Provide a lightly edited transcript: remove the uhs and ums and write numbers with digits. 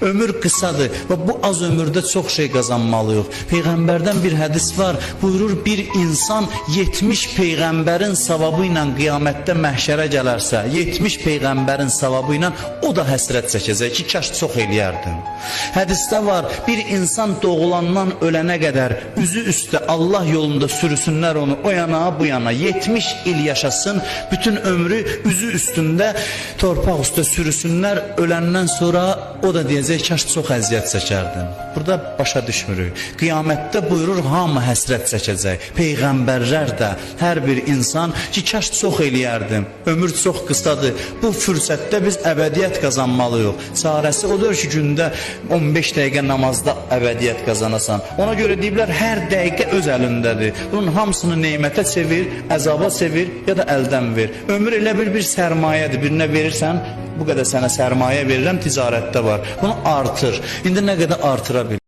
Ömür qısadır və bu az ömürdə çox şey qazanmalıyıq. Peyğəmbərdən bir hədis var, buyurur bir insan 70 peyğəmbərin savabı ilə qiyamətdə məhşərə gələrsə, 70 peyğəmbərin savabı ilə o da həsrət çəkəcək ki, kaş çox eləyərdim. Hədisdə var, bir insan doğulandan ölənə qədər üzü üstə Allah yolunda sürüsünlər onu o yana bu yana, 70 il yaşasın, bütün ömrü üzü üstündə torpaq üstə sürüsünlər, öləndən sonra o da deyəcək, kaş çox əziyyət çəkərdim. Burada başa düşmürük. Qiyamətdə buyurur, hamı həsrət çəkəcək. Peyğəmbərlər də, hər bir insan ki, kaş çox eləyərdim. Ömür çox qısadır. Bu fürsətdə biz əbədiyyət qazanmalıyıq. Çarəsi odur ki, gündə 15 dəqiqə namazda əbədiyyət qazanasan. Ona görə deyiblər, hər dəqiqə öz əlindədir. Bunun hamısını neymətə çevir, əzaba çevir ya da əldən ver. Ömür elə bir sərmayədir. Birinə verirsən, bu qədər sənə sərmayə verirəm, ticarətdə var. Bunu artır. İndi nə qədər artıra bilir?